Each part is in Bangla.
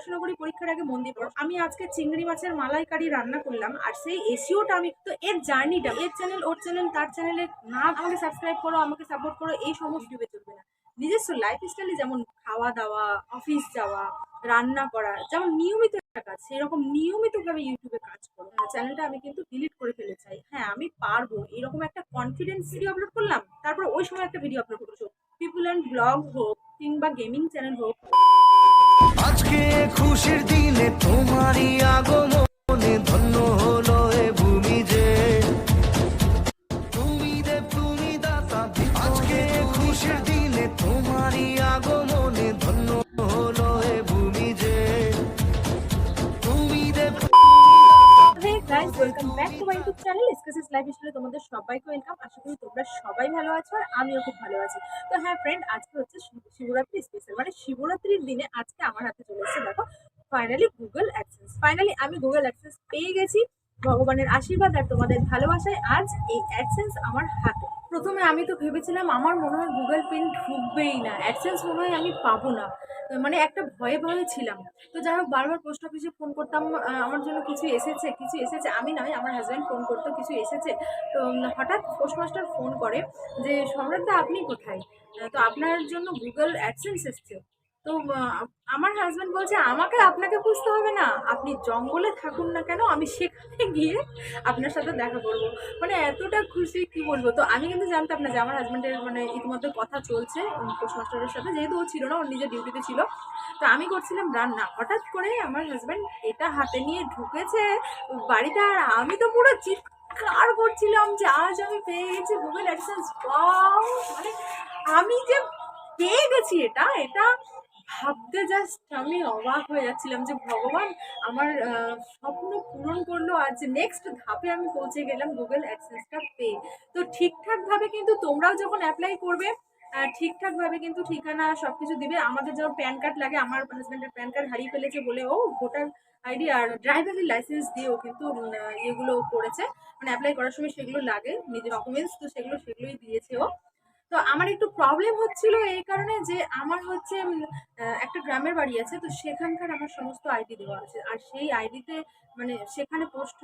পড়াশোনা করি, পরীক্ষার আগে মন দিয়ে পড়ো। আমি আজকে চিংড়ি মাছের মালাইকারি রান্না করলাম, আর সেই এসিওটা আমি তো এর জার্নিটা, এর চ্যানেল ওর চ্যানেল তার চ্যানেলে না আমাকে সাবস্ক্রাইব করো, আমাকে সাপোর্ট করো, এই সমস্ত ইউটিউবে চলবে না। নিজস্ব লাইফস্টাইলে যেমন খাওয়া দাওয়া, অফিস যাওয়া, রান্না করা, যেমন নিয়মিত একটা কাজ, সেরকম নিয়মিতভাবে ইউটিউবে কাজ করো। চ্যানেলটা আমি কিন্তু ডিলিট করে ফেলে চাই, হ্যাঁ আমি পারবো, এরকম একটা কনফিডেন্স ভিডিও আপলোড করলাম, তারপর ওই সময় একটা ভিডিও আপলোড করছো, পিপুল অ্যান্ড ব্লগ হোক কিংবা গেমিং চ্যানেল হোক। আজকে খুশির দিনে তোমারই আগমনে ধন্য হলো এ ভূমি যে তুমি দেব তুমি দাতা। আজকে খুশির দিনে তোমারই আগমনে ধন্য হলো এ ভূমি যে তুমি দেব। Hey guys, welcome back to my YouTube channel এসকেসিস লাইফস্টাইলে তোমাদের সবাইকে ওয়েলকাম। আশা করি তোমরা সবাই ভালো আছো আর আমিও খুব ভালো আছি। তো হ্যাঁ ফ্রেন্ড, আজকে হচ্ছে শিবরাত্রি স্পেশাল, মানে শিবরাত্রির দিনে আজকে আমার হাতে চলে এসেছে দেখো ফাইনালি গুগল অ্যাডসেন্স। ফাইনালি আমি গুগল অ্যাডসেন্স পেয়ে গেছি। ভগবানের আশীর্বাদ আর তোমাদের ভালোবাসায় আজ এই অ্যাডসেন্স আমার হাতে। প্রথমে আমি তো ভেবেছিলাম আমার মনে হয় গুগল পেন ঢুকবেই না, অ্যাডসেন্স মনে হয় আমি পাবো না, মানে একটা ভয়ে ভয়ে ছিলাম। তো যাই হোক, বারবার পোস্ট অফিসে ফোন করতাম, আমার জন্য কিছু এসেছে কিছু এসেছে, আমি নয় আমার হাজব্যান্ড ফোন করতো কিছু এসেছে। তো হঠাৎ পোস্টমাস্টার ফোন করে যে সম্রাটদা আপনি কোথায়, তো আপনার জন্য গুগল অ্যাডসেন্স এসছে। তো আমার হাজব্যান্ড বলছে আমাকে আপনাকে বুঝতে হবে না, আপনি জঙ্গলে থাকুন না কেন, আমি সেখানে গিয়ে আপনার সাথে দেখা করবো। মানে এতটা খুশি কি বলবো। তো আমি কিন্তু জানতাম না যে আমার হাজব্যান্ডের মানে ইতিমধ্যে কথা চলছে পোস্টমাস্টারের সাথে, যেহেতু ও ছিল না, ওর নিজের ডিউটিতে ছিল। তো আমি করছিলাম রান্না, হঠাৎ করে আমার হাজব্যান্ড এটা হাতে নিয়ে ঢুকেছে বাড়িতে, আর আমি তো পুরো চিৎকার করছিলাম যে আজ আমি পেয়ে গেছি গুগল অ্যাডসেন্স। ওয়াও, মানে আমি যে পেয়ে গেছি এটা এটা ভাবতে জাস্ট আমি অবাক হয়ে যাচ্ছিলাম যে ভগবান আমার স্বপ্ন পূরণ করলো। আজ নেক্সট ধাপে আমি পৌঁছে গেলাম গুগল অ্যাডসেন্সটা পেয়ে। তো ঠিকঠাকভাবে কিন্তু তোমরাও যখন অ্যাপ্লাই করবে ঠিকঠাকভাবে কিন্তু ঠিকানা সবকিছু দিবে। আমাদের যেমন প্যান কার্ড লাগে, আমার হাজব্যান্ডের প্যান কার্ড হারিয়ে ফেলেছে বলে ও ভোটার আইডি আর ড্রাইভারের লাইসেন্স দিয়েও কিন্তু এগুলো করেছে, মানে অ্যাপ্লাই করার সময় সেগুলো লাগে নিজের ডকুমেন্টস, তো সেগুলোই দিয়েছে ও। তো আমার একটু প্রবলেম হচ্ছিল এই কারণে যে আমার হচ্ছে একটা গ্রামের বাড়ি আছে, তো সেখানকার আমার সমস্ত আইডি দেওয়া আছে, আর সেই আইডিতে মানে সেখানে পোস্ট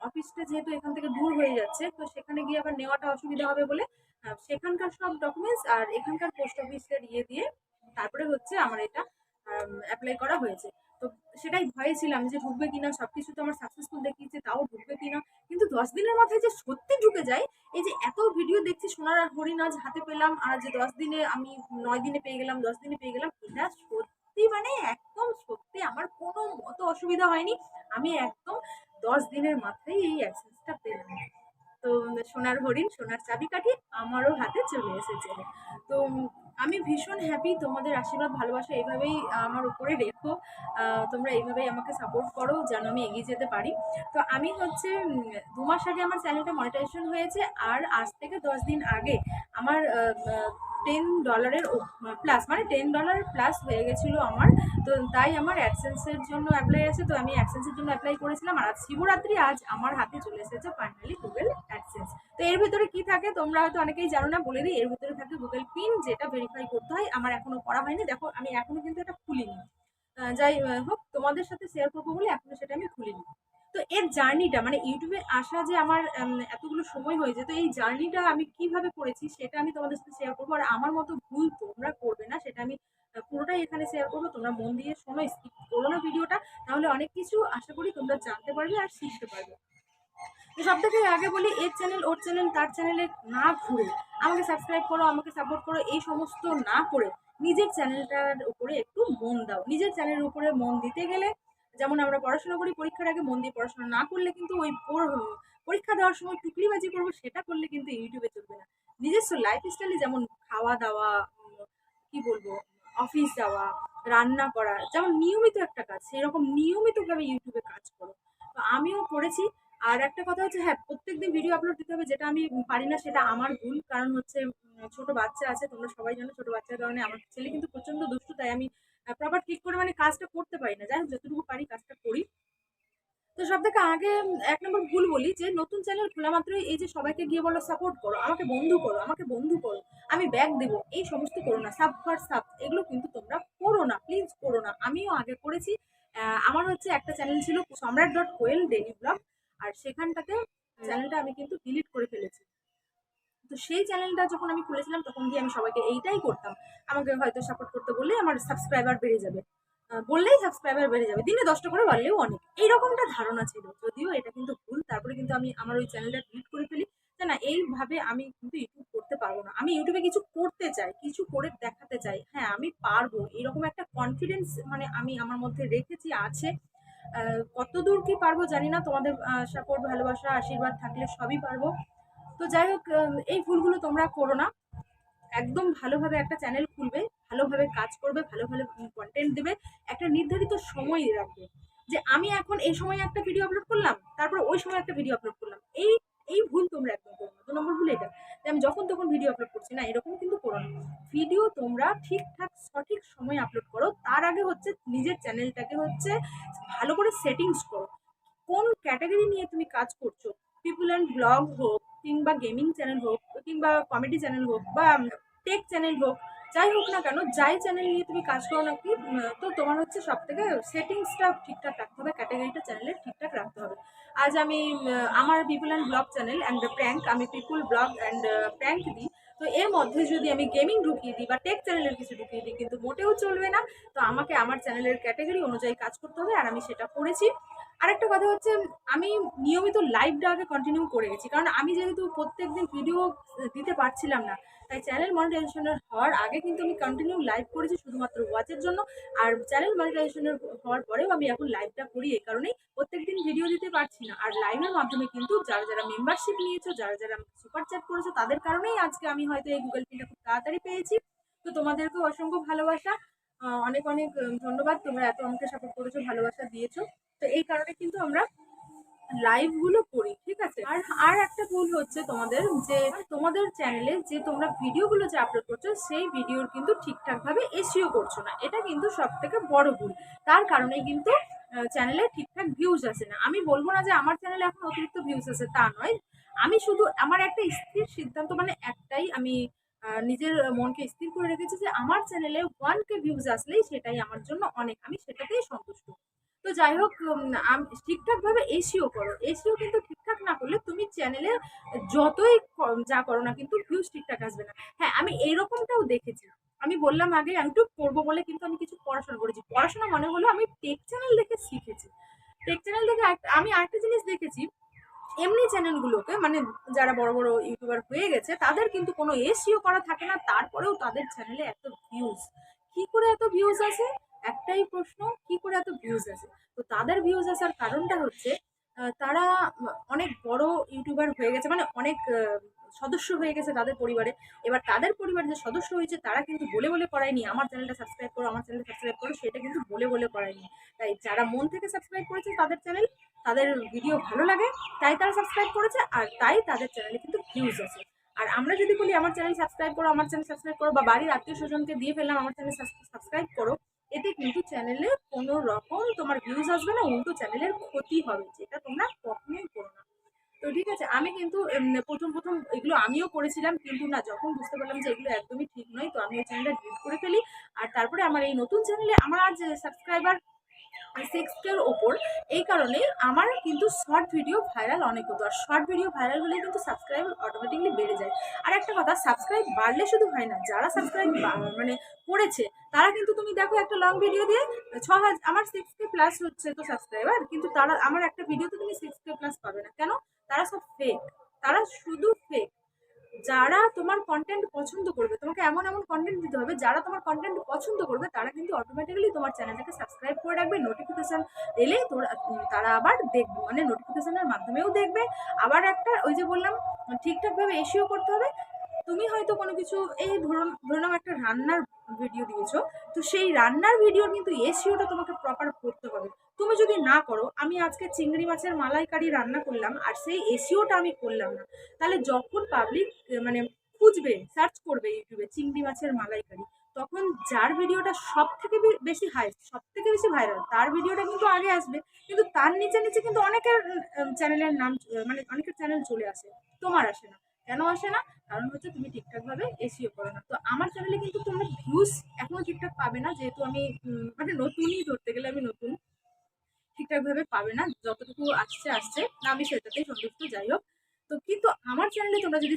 অফিসটা যেহেতু এখান থেকে দূর হয়ে যাচ্ছে, তো সেখানে গিয়ে আবার নেওয়াটা অসুবিধা হবে বলে সেখানকার সব ডকুমেন্টস আর এখানকার পোস্ট অফিসটা দিয়ে তারপরে হচ্ছে আমার এটা অ্যাপ্লাই করা হয়েছে। তো সেটাই ভয়ে ছিলাম যে ঢুকবে কিনা, সবকিছু তো আমার সাকসেসফুল দেখিয়েছে, তাও ঢুকবে কিনা। কিন্তু 10 দিনের মাথায় যে সত্যি ঢুকে যায়, এই যে এত ভিডিও দেখছি, সোনার হরিণ আজ হাতে পেলাম, আর যে 10 দিনে আমি 9 দিনে পেয়ে গেলাম, 10 দিনে পেয়ে গেলাম, এটা সত্যি মানে একদম সত্যি আমার কোনো মতো অসুবিধা হয়নি। আমি একদম 10 দিনের মাথায় এই অ্যাক্সেসটা পেলাম। তো সোনার হরিণ, সোনার চাবিকাঠি আমারও হাতে চলে এসেছে। তো আমি ভীষণ হ্যাপি। তোমাদের আশীর্বাদ ভালোবাসা এইভাবেই আমার উপরে রেখো, তোমরা এইভাবেই আমাকে সাপোর্ট করো যেন আমি এগিয়ে যেতে পারি। তো আমি হচ্ছে 2 মাস আগে আমার চ্যানেলটা মনিটাইজেশন হয়েছে, আর আজ থেকে 10 দিন আগে আমার $10 প্লাস, মানে $10 প্লাস হয়ে গেছিলো আমার। তো তাই আমার অ্যাডসেন্সের জন্য অ্যাপ্লাই আছে, তো আমি অ্যাডসেন্সের জন্য অ্যাপ্লাই করেছিলাম, আর আজ শিবরাত্রি, আজ আমার হাতে চলে এসেছে ফাইনালি গুগল অ্যাডসেন্স। তো এর ভিতরে কি থাকে তোমরা হয়তো অনেকেই জানো না, বলে দিই। এর ভিতরে থাকে গুগল পিন, যেটা ভেরিফাই করতে হয়, আমার এখনো করা হয়নি। দেখো আমি এখনো কিন্তু এটা খুলিনি, যাই হোক তোমাদের সাথে শেয়ার করবো বলে এখনো সেটা আমি খুলিনি। তো এর জার্নিটা, মানে ইউটিউবে আসা যে আমার এতগুলো সময় হয়েছে, তো এই জার্নিটা আমি কিভাবে করেছি সেটা আমি তোমাদের সাথে শেয়ার করবো, আর আমার মতো ভুল তোমরা করবে না সেটা আমি পুরোটাই এখানে শেয়ার করবো। তোমরা মন দিয়ে শোনো, স্কিপ করো না ভিডিওটা, তাহলে অনেক কিছু আশা করি তোমরা জানতে পারবে আর শিখতে পারবে। তো সব থেকে আগে বলি, এর চ্যানেল ওর চ্যানেল তার চ্যানেলে না ঘুরে আমাকে সাবস্ক্রাইব করো, আমাকে সাপোর্ট করো, এই সমস্ত না করে নিজের চ্যানেলটার উপরে একটু মন দাও। নিজের চ্যানেলের উপরে মন দিতে গেলে, যেমন আমরা পড়াশোনা করি, পরীক্ষার আগে মন দিয়ে পড়াশোনা না করলে কিন্তু ওই পরীক্ষা দেওয়ার সময় টুকলিবাজি করবো, সেটা করলে কিন্তু ইউটিউবে চলবে না। নিজস্ব লাইফস্টাইলে যেমন খাওয়া দাওয়া, কি বলবো, অফিস যাওয়া, রান্না করা, যেমন নিয়মিত একটা কাজ, সেরকম নিয়মিতভাবে ইউটিউবে কাজ করো। তো আমিও করেছি। আর একটা কথা হচ্ছে, হ্যাঁ প্রত্যেকদিন ভিডিও আপলোড দিতে হবে, যেটা আমি পারি না, সেটা আমার ভুল। কারণ হচ্ছে ছোট বাচ্চা আছে, তোমরা সবাই জানো, ছোট বাচ্চার কারণে আমার ছেলে কিন্তু প্রচন্ড দুষ্টু, তাই আমি প্রপার ঠিক করে মানে কাজটা করতে পারি না। যাই হোক, যতটুকু পারি কাজটা করি। তো সব থেকে আগে 1 নম্বর ভুল বলি যে নতুন চ্যানেল খোলা মাত্রই এই যে সবাইকে গিয়ে বলো সাপোর্ট করো, আমাকে বন্ধু করো, আমাকে বন্ধু করো, আমি ব্যাগ দেবো, এই সমস্ত করো না। সাব ফর সাব এগুলো কিন্তু তোমরা করো না, প্লিজ করো না। আমিও আগে করেছি, আমার হচ্ছে একটা চ্যানেল ছিল সম্রাট.কোয়েল ডেইলি ব্লগ, আর সেখানটাতে চ্যানেলটা আমি কিন্তু ডিলিট করে ফেলেছি। তো সেই চ্যানেলটা যখন আমি খুলেছিলাম তখন গিয়ে আমি সবাইকে এইটাই করতাম, আমাকে হয়তো সাপোর্ট করতে বললেই আমার সাবস্ক্রাইবার বেড়ে যাবে, বললেই সাবস্ক্রাইবার বেড়ে যাবে, দিনে 10টা করে বাড়লেও অনেক, এইরকমটা ধারণা ছিল। যদিও এটা কিন্তু ভুল। তারপরে কিন্তু আমি আমার ওই চ্যানেলটা ডিলিট করে ফেলি, যে না এইভাবে আমি কিন্তু ইউটিউব করতে পারবো না। আমি ইউটিউবে কিছু করতে চাই, কিছু করে দেখাতে চাই, হ্যাঁ আমি পারবো, এরকম একটা কনফিডেন্স মানে আমি আমার মধ্যে রেখেছি, আছে। কতদূর কি পারবো জানি না, তোমাদের সাপোর্ট, ভালোবাসা, আশীর্বাদ থাকলে সবই পারবো। তো যাই হোক, এই ভুলগুলো তোমরা করো না। একদম ভালোভাবে একটা চ্যানেল খুলবে, ভালোভাবে কাজ করবে, ভালো ভালো কন্টেন্ট দেবে, একটা নির্ধারিত সময় রাখবে, যে আমি এখন এই সময় একটা ভিডিও আপলোড করলাম, তারপর ওই সময় একটা ভিডিও আপলোড করলাম। এই ভুল তোমরা একদম করো না। 2 নম্বর ভুল এটা, যে আমি যখন তখন ভিডিও আপলোড করছি, না এরকম কিন্তু করো না। ভিডিও তোমরা ঠিকঠাক সঠিক সময় আপলোড করো। তার আগে হচ্ছে নিজের চ্যানেলটাকে হচ্ছে ভালো করে সেটিংস করো, কোন ক্যাটাগরি নিয়ে তুমি কাজ করছো। পিপল অ্যান্ড ব্লগ হোক, কিংবা গেমিং চ্যানেল হোক, কিংবা কমেডি চ্যানেল হোক, বা টেক চ্যানেল হোক, যাই হোক না কেন, যাই চ্যানেল নিয়ে তুমি কাজ করো না কি, তো তোমার হচ্ছে সব থেকে সেটিংসটা ঠিকঠাক রাখতে হবে, ক্যাটাগরিটা চ্যানেলের ঠিকঠাক রাখতে হবে। আজ আমি আমার people and blog channel and prank, আমি পিপল ব্লগ অ্যান্ড প্র্যাঙ্ক দিই, তো এর মধ্যে যদি আমি গেমিং ঢুকিয়ে দিই বা টেক চ্যানেলের কিছু ঢুকিয়ে দিই, কিন্তু মোটেও চলবে না। তো আমাকে আমার চ্যানেলের ক্যাটাগরি অনুযায়ী কাজ করতে হবে, আর আমি সেটা করেছি। আরেকটা কথা হচ্ছে, আমি নিয়মিত লাইভটা আগে কন্টিনিউ করে গেছি, কারণ আমি যেহেতু প্রত্যেকদিন ভিডিও দিতে পারছিলাম না, তাই চ্যানেল মনিটাইজেশনের হওয়ার আগে কিন্তু আমি কন্টিনিউ লাইভ করেছি শুধুমাত্র ওয়াচের জন্য। আর চ্যানেল মনিটাইজেশনের হওয়ার পরেও আমি এখন লাইভটা করি, এই কারণেই প্রত্যেকদিন ভিডিও দিতে পারছি না। আর লাইভের মাধ্যমে কিন্তু যারা যারা মেম্বারশিপ নিয়েছো, যারা যারা সুপার চ্যাট করেছো, তাদের কারণেই আজকে আমি হয়তো এই গুগল পিনটা খুব তাড়াতাড়ি পেয়েছি। তো তোমাদেরকেও অসংখ্য ভালোবাসা, অনেক অনেক ধন্যবাদ, তোমরা এত আমাকে সাপোর্ট করেছো, ভালোবাসা দিয়েছো। তো এই কারণে কিন্তু আমরা লাইভ গুলো করি, ঠিক আছে। আর আর একটা ভুল হচ্ছে তোমাদের, যে তোমাদের চ্যানেলে যে তোমরা ভিডিওগুলো যে আপলোড করছো, সেই ভিডিওর কিন্তু ঠিকঠাক ভাবে এসইও করছো না, এটা কিন্তু সব থেকে বড় ভুল। তার কারণে কিন্তু চ্যানেলে ঠিকঠাক ভিউজ আসে না। আমি বলবো না যে আমার চ্যানেলে এখন অতিরিক্ত ভিউজ আছে, তা নয়। আমি শুধু আমার একটা স্থির সিদ্ধান্ত, মানে একটাই, আমি নিজের মনকে স্থির করে রেখেছি, যে আমার চ্যানেলে 1K ভিউজ আসলেই সেটাই আমার জন্য অনেক, আমি সেটাতেই সন্তুষ্ট। তো যাই হোক, ঠিকঠাক ভাবে এসিও করো। এসিও কিন্তু ঠিকঠাক না করলে তুমি চ্যানেলে যতই যা করো না, কিন্তু ভিউজ ঠিকঠাক আসবে না। হ্যাঁ, আমি এইরকমটাও দেখেছি। আমি বললাম আগে ইউটিউব করবো বলে কিন্তু আমি কিছু পড়াশোনা করেছি। পড়াশোনা মানে হলো আমি টেক চ্যানেল দেখে শিখেছি। টেক চ্যানেল দেখে আমি আরেকটা জিনিস দেখেছি, এমনি চ্যানেলগুলোকে, মানে যারা বড় বড় ইউটিউবার হয়ে গেছে, তাদের কিন্তু কোনো এসইও করা থাকে না, তারপরেও তাদের চ্যানেলে এত ভিউজ। কি করে এত ভিউজ আসে? একটাই প্রশ্ন, কি করে এত ভিউজ আসে? তো তাদের ভিউজ আসার কারণটা হচ্ছে, তারা অনেক বড় ইউটিউবার হয়ে গেছে, মানে অনেক সদস্য হয়ে গেছে তাদের পরিবারে। এবার তাদের পরিবারে যে সদস্য হয়েছে, তারা কিন্তু বলে বলে করায়নি আমার চ্যানেলটা সাবস্ক্রাইব করো, আমার চ্যানেলটা সাবস্ক্রাইব করো, সেটা কিন্তু বলে বলে করায়নি। তাই যারা মন থেকে সাবস্ক্রাইব করেছে তাদের চ্যানেল, তাদের ভিডিও ভালো লাগে, তাই তারা সাবস্ক্রাইব করেছে, আর তাই তাদের চ্যানেলে কিন্তু ভিউজ আছে। আর আমরা যদি বলি আমার চ্যানেল সাবস্ক্রাইব করো, আমার চ্যানেল সাবস্ক্রাইব করো, বা বাড়ির আত্মীয় স্বজনকে দিয়ে ফেললাম আমার চ্যানেল সাবস্ক্রাইব করো, এতে কিন্তু চ্যানেলে কোনো রকম তোমার ভিউজ আসবে না, উল্টো চ্যানেলের ক্ষতি হবে, যেটা তোমরা কখনোই করো না। তো ঠিক আছে, আমি কিন্তু প্রথম প্রথম এগুলো আমিও করেছিলাম, কিন্তু না, যখন বুঝতে পারলাম যে এগুলো একদমই ঠিক নয়, তো আমি ওই চ্যানেলটা ডিলিট করে ফেলি। আর তারপরে আমার এই নতুন চ্যানেলে আমার আজ সাবস্ক্রাইবার 6K-র ওপর। এই কারণে আমার কিন্তু শর্ট ভিডিও ভাইরাল অনেক হতো, আর শর্ট ভিডিও ভাইরাল হলে কিন্তু সাবস্ক্রাইব অটোমেটিকলি বেড়ে যায়। আর একটা কথা, সাবস্ক্রাইব বাড়লে শুধু হয় না, যারা সাবস্ক্রাইব মানে করেছে, তারা কিন্তু তুমি দেখো একটা লং ভিডিও দিয়ে 6,000, আমার 6K প্লাস হচ্ছে তো সাবস্ক্রাইবার, কিন্তু তারা আমার একটা ভিডিওতে তুমি 6K প্লাস পাবে না কেন? তারা সব ফেক, তারা শুধু ফেক। যারা তোমার কন্টেন্ট পছন্দ করবে, তোমাকে এমন এমন কন্টেন্ট দিতে হবে, যারা তোমার কন্টেন্ট পছন্দ করবে, তারা কিন্তু অটোমেটিক্যালি তোমার চ্যানেলটাকে সাবস্ক্রাইব করে রাখবে, নোটিফিকেশন এলে তারা আবার দেখবে, মানে নোটিফিকেশনের মাধ্যমেও দেখবে। আবার একটা, ওই যে বললাম, ঠিকঠাকভাবে এসিও করতে হবে। তুমি হয়তো কোনো কিছু, এই ধরুন একটা রান্নার ভিডিও দিয়েছো, তো সেই রান্নার ভিডিওর কিন্তু এসিওটা তোমাকে প্রপার করতে হবে। তুমি যদি না করো, আমি আজকে চিংড়ি মাছের মালাইকারি রান্না করলাম, আর সেই এসিওটা আমি করলাম না, তাহলে যখন পাবলিক মানে খুঁজবে, সার্চ করবে ইউটিউবে চিংড়ি মাছের মালাইকারি, তখন যার ভিডিওটা সব থেকে বেশি হাইস্ট, সব থেকে বেশি ভাইরাল, তার ভিডিওটা কিন্তু আগে আসবে। কিন্তু তার নিচে নিচে কিন্তু অনেকের চ্যানেলের নাম, মানে অনেকের চ্যানেল চলে আসে, তোমার আসে না। কেন আসে না? কারণ হচ্ছে তুমি ঠিকঠাকভাবে এসইও করো না। তো আমার চ্যানেলে কিন্তু তোমরা ভিউজ এখনো ঠিকঠাক পাবে না, যেহেতু আমি মানে নতুনই, ধরতে গেলে আমি নতুন। ভালোভাবে পাবে না, যতটুকু আসছে আসছে, আমি সেটাতেই সন্তুষ্ট। যাই হোক, তো কিন্তু আমার চ্যানেলে তোমরা যদি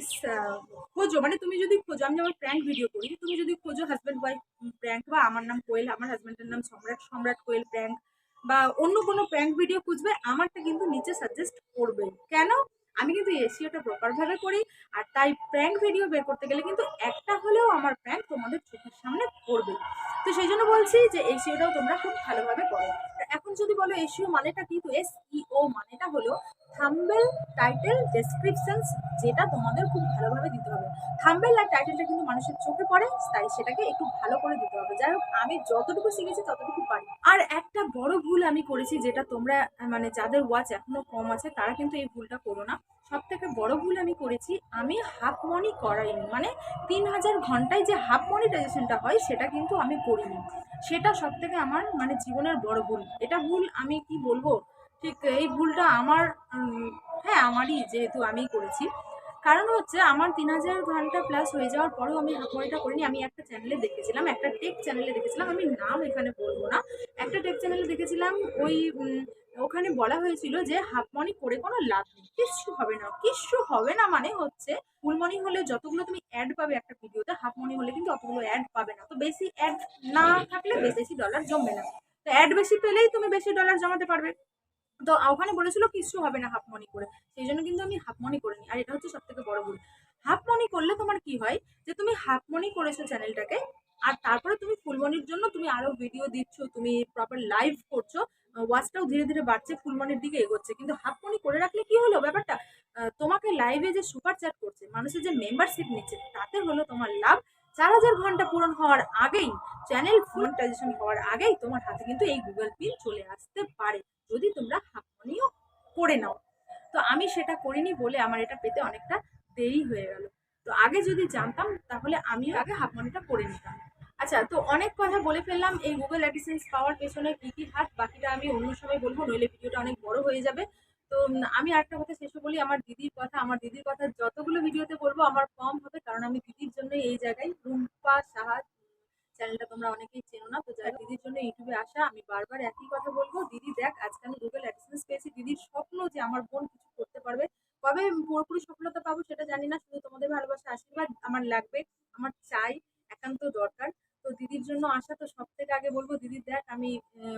খোঁজো, মানে তুমি যদি খোঁজো, আমি যেমন প্র্যাঙ্ক ভিডিও করি, তুমি যদি খোঁজো হাজব্যান্ড ওয়াইফ প্র্যাঙ্ক, বা আমার নাম কোয়েল, আমার হাজব্যান্ডের নাম সম্রাট, সম্রাট কোয়েল প্র্যাঙ্ক, বা অন্য কোনো প্র্যাঙ্ক ভিডিও খুঁজবে, আমারটা কিন্তু নিচে সাজেস্ট করবে। কেন? আমি কিন্তু এসিওটা প্রপার ভাবে করি, আর তাই প্র্যাঙ্ক ভিডিও বের করতে গেলে কিন্তু একটা হলেও আমার প্র্যাঙ্ক তোমাদের চোখের সামনে পড়বে। তো সেই জন্য বলছি যে এসিওটাও তোমরা খুব ভালোভাবে করো। এখন যদি বলো এসইও মানেটা কি, তো এসইও মানেটা হলো থাম্বনেল, টাইটেল, ডেসক্রিপশনস, যেটা তোমাদের খুব ভালোভাবে দিতে হবে। থাম্বনেল আর টাইটেলটা কিন্তু মানুষের চোখে পড়ে, তাই সেটাকে একটু ভালো করে দিতে হবে। যাই হোক, আমি যতটুকু শিখেছি ততটুকু পারি। আর একটা বড় ভুল আমি করেছি, যেটা তোমরা মানে যাদের ওয়াচ এখনো কম আছে তারা কিন্তু এই ভুলটা করো না। সব থেকে বড় ভুল আমি করেছি, আমি হাফ মনি করাইনি, মানে 3000 ঘন্টায় যে হাফ মনিটাইজেশনটা হয় সেটা কিন্তু আমি করিনি। সেটা সব থেকে আমার মানে জীবনের বড় ভুল। এটা ভুল আমি কি বলবো, ঠিক এই ভুলটা আমার হ্যাঁ আমারই, যেহেতু আমিই করেছি। কারণ হচ্ছে আমার 3000 ঘন্টা প্লাস হয়ে যাওয়ার পরেও আমি হাফ মনিটা করিনি। আমি একটা চ্যানেলে দেখেছিলাম, একটা টেক চ্যানেলে দেখেছিলাম, আমি নাম এখানে বলবো না, একটা টেক চ্যানেলে দেখেছিলাম, ওই ওখানে বলা হয়েছিল যে হাফ মনি করে কোনো লাভ নেই, কিচ্ছু হবে না। কিচ্ছু হবে না মানে হচ্ছে ফুল মনি হলে যতগুলো তুমি অ্যাড পাবে একটা ভিডিওতে, হাফ মনি হলে কিন্তু অতগুলো অ্যাড পাবে না। তো বেশি অ্যাড না থাকলে বেশি ডলার জমবে না, তো অ্যাড বেশি পেলেই তুমি বেশি ডলার জমাতে পারবে। তো ওখানে বলেছিল কিচ্ছু হবে না হাফ মনি করে, সেই জন্য কিন্তু আমি হাফ মনি করিনি। আর এটা হচ্ছে সব থেকে বড় ভুল। হাফ মনি করলে তোমার কি হয়, যে তুমি হাফ মনি করেছো চ্যানেলটাকে, আর তারপরে তুমি ফুল মনির জন্য তুমি আরো ভিডিও দিচ্ছ, তুমি প্রপার লাইভ করছো, ওয়াচটাও ধীরে ধীরে বাড়ছে, ফুল মনির দিকে এগোচ্ছে। কিন্তু হাফ মনি করে রাখলে কি হলো ব্যাপারটা, তোমাকে লাইভে যে সুপার চ্যাট করছে, মানুষের যে মেম্বারশিপ নিচ্ছে, তাতে হলো তোমার লাভ। 4000 ঘন্টা পূরণ হওয়ার আগেই, চ্যানেল মনিটাইজেশন হওয়ার আগেই তোমার হাতে কিন্তু এই গুগল পিন চলে আসতে পারে, যদি তোমরা হাফ মনিও করে নাও। তো আমি সেটা করিনি বলে আমার এটা পেতে অনেকটা দেরি হয়ে গেল। তো আগে যদি জানতাম তাহলে আমিও আগে হাফ মানিটা করে নিতাম। আচ্ছা, তো অনেক কথা বলে ফেললাম এই গুগল অ্যাডসেন্স পাওয়ার পেছনে কি কি হাত, বাকিটা আমি অন্য সময় বলবো, নইলে ভিডিওটা অনেক বড় হয়ে যাবে। তো আমি আরেকটা কথা শেষে বলি, আমার দিদির কথা, আমার দিদির কথা যতগুলো ভিডিওতে বলবো আমার কম হবে, কারণ আমি দিদির জন্য এই জায়গায়, রুম্পা সাহা চ্যানেলটা তোমরা অনেকেই চেনো না, তো যারা দিদির জন্য ইউটিউবে আসা, আমি বারবার একই কথা বলবো, দিদি দেখ আজকে আমি গুগল অ্যাডসেন্স পেয়েছি। দিদির স্বপ্ন যে আমার বোন কিছু করতে পারবে, কবে পুরোপুরি সফলতা পাবো সেটা জানি না, শুধু তোমাদের ভালোবাসা আশীর্বাদ আমার লাগবে, আমার চাই, একান্ত দরকার। তো দিদির জন্য আসা, তো সব থেকে আগে বলবো দিদি দেখ আমি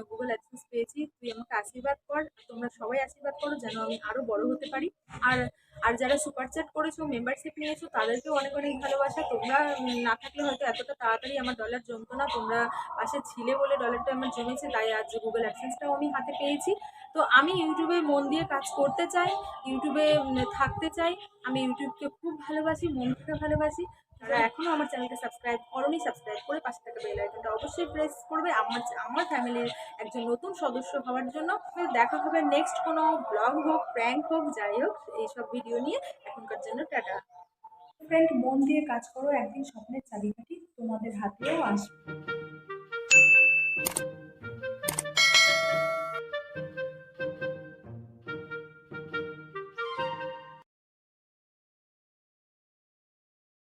গুগল অ্যাডসেন্স পেয়েছি, তুই আমাকে আশীর্বাদ কর, তোমরা সবাই আশীর্বাদ করো যেন আমি আরো বড় হতে পারি। আর আর যারা সুপার চ্যাট করেছো, মেম্বারশিপ নিয়েছো, তাদেরকেও অনেক অনেক ভালোবাসা। তোমরা না থাকলে হয়তো এতটা তাড়াতাড়ি আমার ডলার জমতো না, তোমরা পাশে ছিলে বলে ডলারটা আমার জমেছে, তাই আজ গুগল অ্যাডসেন্সটাও আমি হাতে পেয়েছি। তো আমি ইউটিউবে মন দিয়ে কাজ করতে চাই, ইউটিউবে থাকতে চাই। আমি ইউটিউবকে খুব ভালোবাসি, মন থেকে ভালোবাসি। যারা এখনো আমার চ্যানেলকে সাবস্ক্রাইব করোনি, সাবস্ক্রাইব করে পাশে থাকা বেল আইকনটা অবশ্যই প্রেস করবে আমার আমার ফ্যামিলির একজন নতুন সদস্য হওয়ার জন্য। দেখা হবে নেক্সট কোনো ব্লগ হোক, প্র্যাঙ্ক হোক, যাই হোক, এইসব ভিডিও নিয়ে। এখনকার জন্য টাটা। ফ্রেন্ড, মন দিয়ে কাজ করো, একদিন স্বপ্নের চাবিকাঠি তোমাদের হাতেও আসবে।